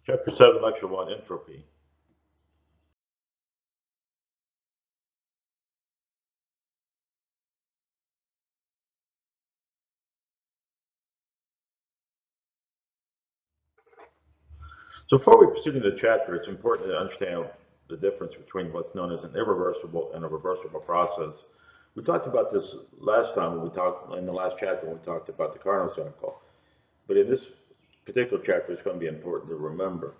Chapter 7, Lecture 1, Entropy. So before we proceed into the chapter, it's important to understand the difference between what's known as an irreversible and a reversible process. We talked about this last time when we talked in the last chapter when we talked about the Carnot cycle. But in this particular chapter, it's going to be important to remember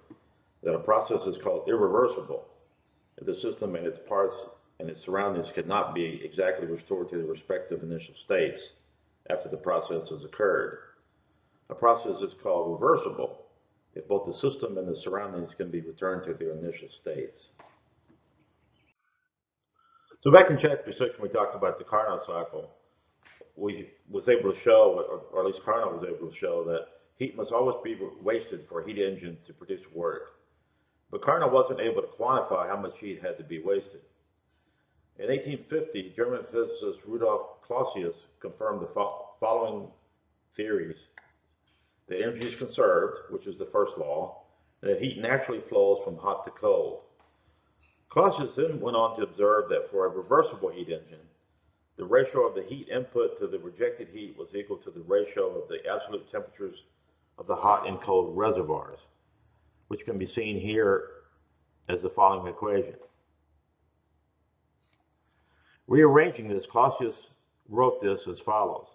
that a process is called irreversible if the system and its parts and its surroundings cannot be exactly restored to their respective initial states after the process has occurred. A process is called reversible if both the system and the surroundings can be returned to their initial states. So back in chapter 6, when we talked about the Carnot cycle, we was able to show, or at least Carnot was able to show, that heat must always be wasted for a heat engine to produce work. But Carnot wasn't able to quantify how much heat had to be wasted. In 1850, German physicist Rudolf Clausius confirmed the following theories: that energy is conserved, which is the first law, and that heat naturally flows from hot to cold. Clausius then went on to observe that for a reversible heat engine, the ratio of the heat input to the rejected heat was equal to the ratio of the absolute temperatures of the hot and cold reservoirs, which can be seen here as the following equation. Rearranging this, Clausius wrote this as follows.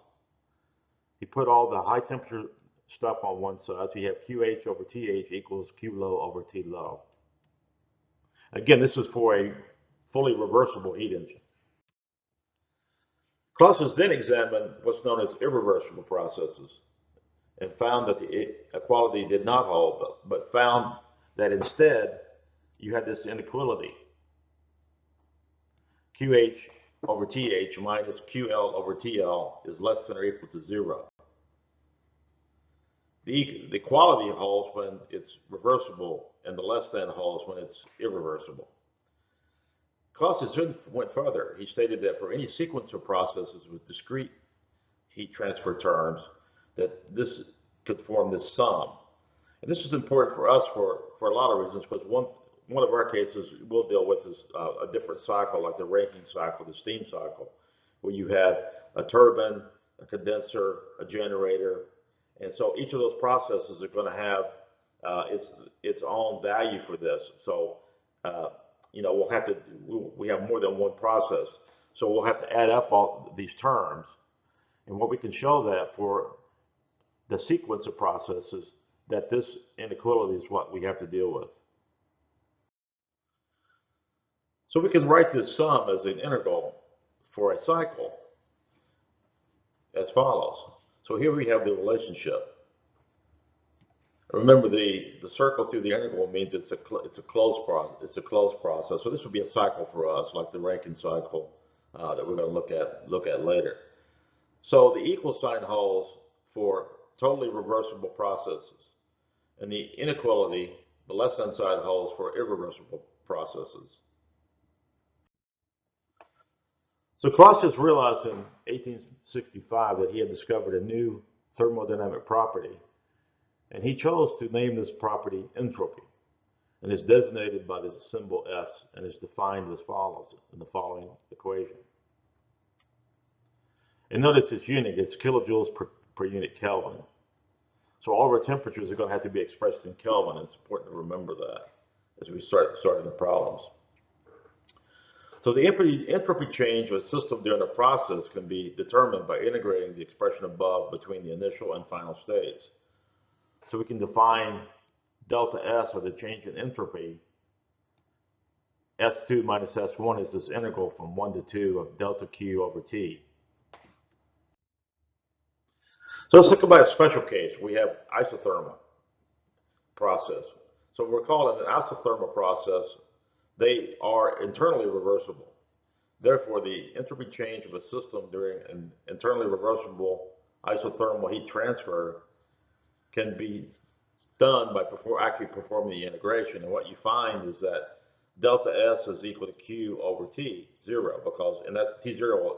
He put all the high temperature stuff on one side, so you have QH over TH equals Q low over T low. Again, this is for a fully reversible heat engine. Clausius then examined what's known as irreversible processes and found that the equality did not hold, but found that instead you had this inequality. QH over TH minus QL over TL is less than or equal to 0. The equality holds when it's reversible, and the less than holds when it's irreversible. Clausius went further. He stated that for any sequence of processes with discrete heat transfer terms, that this could form this sum. And this is important for us for a lot of reasons, because one of our cases we'll deal with is a different cycle, like the Rankine cycle, the steam cycle, where you have a turbine, a condenser, a generator. And so each of those processes are going to have its own value for this. So, we have more than one process. So we'll have to add up all these terms. And what we can show that for the sequence of processes, that this inequality is what we have to deal with. So we can write this sum as an integral for a cycle as follows. So here we have the relationship. Remember, the circle through the integral means it's a closed process. It's a closed process. So this would be a cycle for us, like the Rankine cycle that we're going to look at later. So the equal sign holds for totally reversible processes, and the inequality, the less than side, holds for irreversible processes. So Clausius realized in 1865 that he had discovered a new thermodynamic property, and he chose to name this property entropy, and is designated by the symbol S, and is defined as follows in the following equation. And notice it's unique, it's kilojoules per unit Kelvin. So all of our temperatures are going to have to be expressed in Kelvin. It's important to remember that as we start the problems. So the entropy change of a system during a process can be determined by integrating the expression above between the initial and final states. So we can define delta S, or the change in entropy. S2 minus S1 is this integral from 1 to 2 of delta Q over T. So let's look about a special case. We have isothermal process. So recall in an isothermal process, they are internally reversible. Therefore, the entropy change of a system during an internally reversible isothermal heat transfer can be done by actually performing the integration. And what you find is that delta S is equal to Q over T, 0, because, and that's T0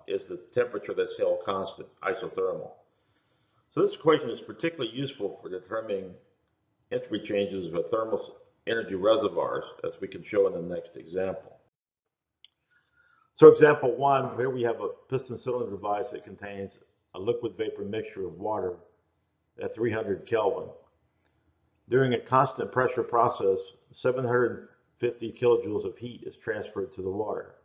is the temperature that's held constant, isothermal. So this equation is particularly useful for determining entropy changes of thermal energy reservoirs, as we can show in the next example. So example 1, here we have a piston cylinder device that contains a liquid vapor mixture of water at 300 Kelvin. During a constant pressure process, 750 kilojoules of heat is transferred to the water.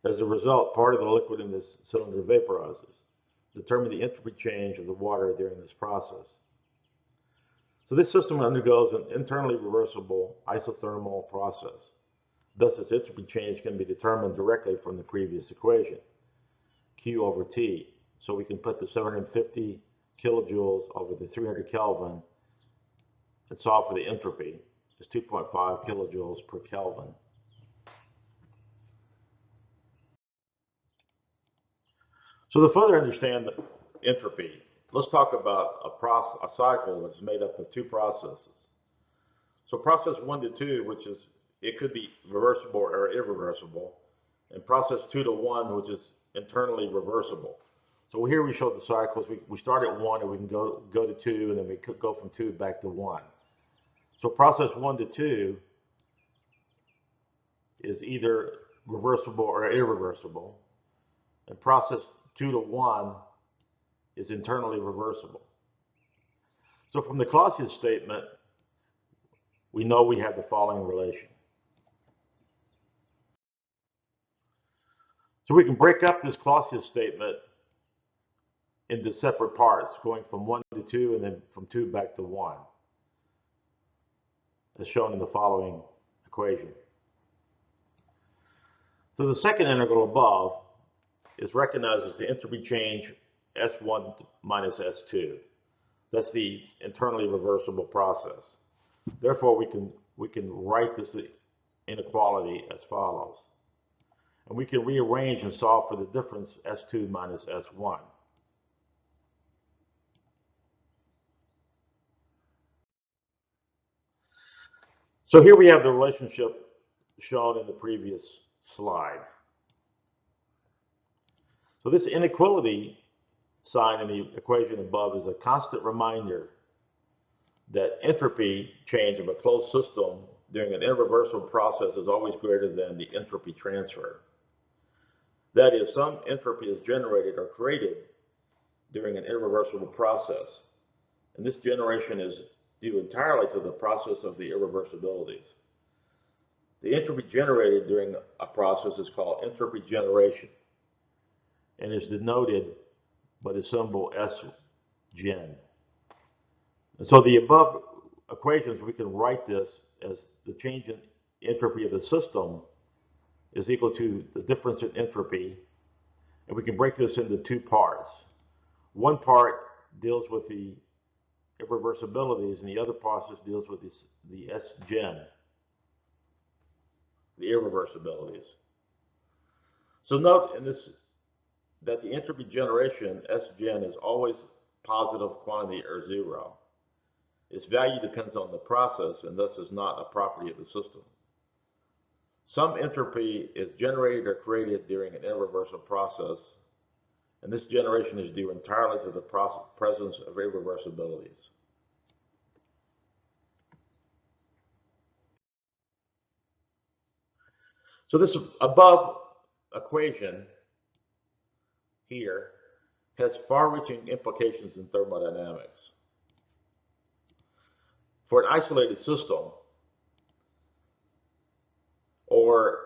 As a result, part of the liquid in this cylinder vaporizes. Determine the entropy change of the water during this process. So this system undergoes an internally reversible isothermal process. Thus, its entropy change can be determined directly from the previous equation, Q over T. So we can put the 750 kilojoules over the 300 Kelvin and solve for the entropy. It's 2.5 kilojoules per Kelvin. So to further understand the entropy, let's talk about a cycle that's made up of two processes. So process 1 to 2, which is, it could be reversible or irreversible, and process 2 to 1, which is internally reversible. So here we show the cycles. We start at 1 and we can go to 2, and then we could go from 2 back to 1. So process 1 to 2 is either reversible or irreversible, and process 2 to 1 is internally reversible. So from the Clausius statement, we know we have the following relation. So we can break up this Clausius statement into separate parts, going from 1 to 2 and then from 2 back to 1, as shown in the following equation. So the second integral above is recognized as the entropy change S1 minus S2. That's the internally reversible process. Therefore, we can write this inequality as follows. And we can rearrange and solve for the difference S2 minus S1. So here we have the relationship shown in the previous slide. So this inequality sign in the equation above is a constant reminder that entropy change of a closed system during an irreversible process is always greater than the entropy transfer. That is, some entropy is generated or created during an irreversible process, and this generation is due entirely to the process of the irreversibilities. The entropy generated during a process is called entropy generation and is denoted by the symbol Sgen. And so the above equations, we can write this as the change in entropy of the system is equal to the difference in entropy, and we can break this into two parts. One part deals with the irreversibilities, and the other process deals with the Sgen, the irreversibilities. So note in this that the entropy generation, Sgen, is always positive quantity or zero. Its value depends on the process and thus is not a property of the system. Some entropy is generated or created during an irreversible process, and this generation is due entirely to the presence of irreversibilities. So this above equation here has far-reaching implications in thermodynamics. For an isolated system, or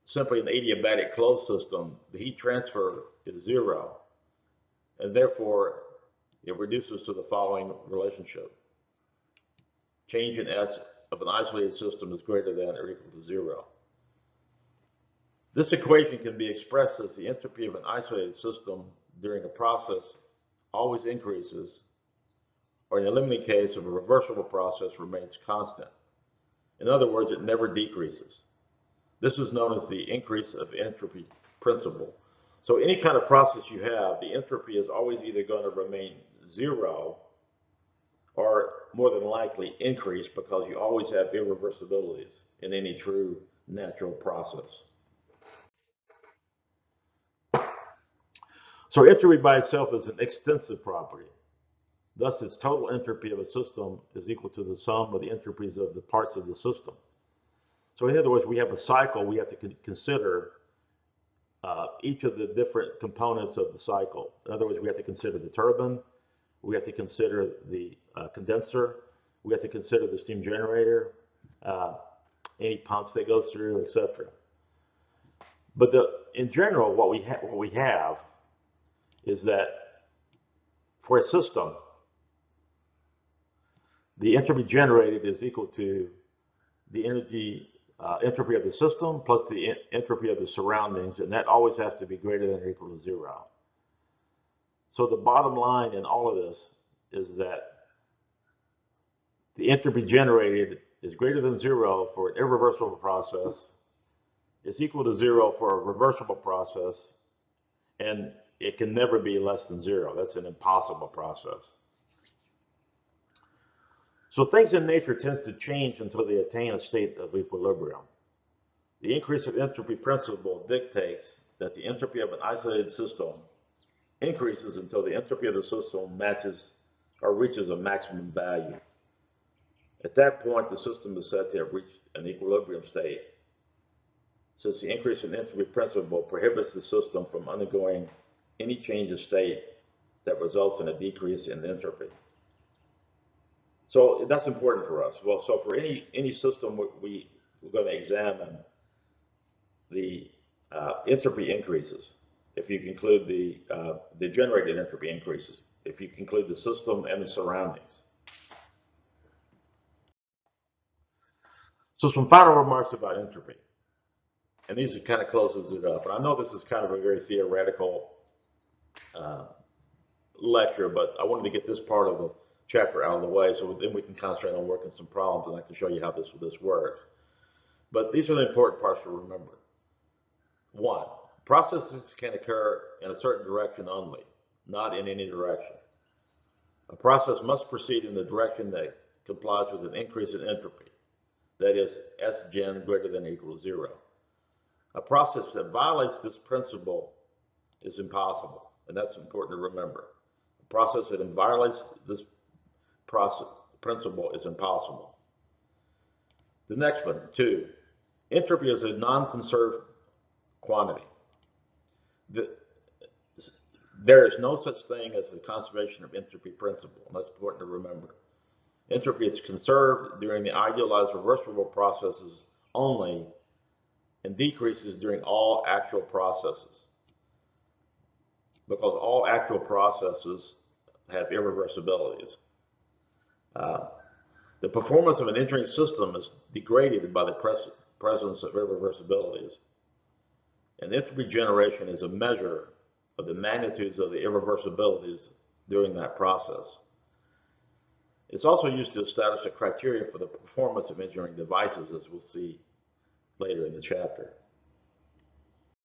simply an adiabatic closed system, the heat transfer is zero, and therefore it reduces to the following relationship. Change in S of an isolated system is greater than or equal to zero. This equation can be expressed as the entropy of an isolated system during a process always increases, or in the limiting case of a reversible process remains constant. In other words, it never decreases. This is known as the increase of entropy principle. So any kind of process you have, the entropy is always either going to remain zero or more than likely increase, because you always have irreversibilities in any true natural process. So entropy by itself is an extensive property. Thus, its total entropy of a system is equal to the sum of the entropries of the parts of the system. So in other words, we have a cycle, we have to consider each of the different components of the cycle. In other words, we have to consider the turbine, we have to consider the condenser, we have to consider the steam generator, any pumps that goes through, etc. But in general, what we have is that for a system, the entropy generated is equal to the entropy of the system plus the entropy of the surroundings, and that always has to be greater than or equal to 0. So the bottom line in all of this is that the entropy generated is greater than 0 for an irreversible process, is equal to 0 for a reversible process, and it can never be less than 0. That's an impossible process. So things in nature tend to change until they attain a state of equilibrium. The increase of entropy principle dictates that the entropy of an isolated system increases until the entropy of the system matches or reaches a maximum value. At that point, the system is said to have reached an equilibrium state, since the increase in entropy principle prohibits the system from undergoing any change of state that results in a decrease in entropy. So that's important for us. Well, so for any system we're going to examine, the entropy increases if you conclude the generated entropy increases if you conclude the system and the surroundings. So some final remarks about entropy, and these are kind of closes it up. And I know this is kind of a very theoretical lecture, but I wanted to get this part of the chapter out of the way, so then we can concentrate on working some problems, and I can show you how this works. But these are the important parts to remember. 1, processes can occur in a certain direction only, not in any direction. A process must proceed in the direction that complies with an increase in entropy, that is, S gen greater than or equal to 0. A process that violates this principle is impossible, and that's important to remember. A process that violates this principle is impossible. The next one, 2, entropy is a non-conserved quantity. There is no such thing as the conservation of entropy principle, and that's important to remember. Entropy is conserved during the idealized reversible processes only and decreases during all actual processes, because all actual processes have irreversibilities. The performance of an entering system is degraded by the presence of irreversibilities, and entropy generation is a measure of the magnitudes of the irreversibilities during that process. It's also used to establish a criteria for the performance of engineering devices, as we'll see later in the chapter.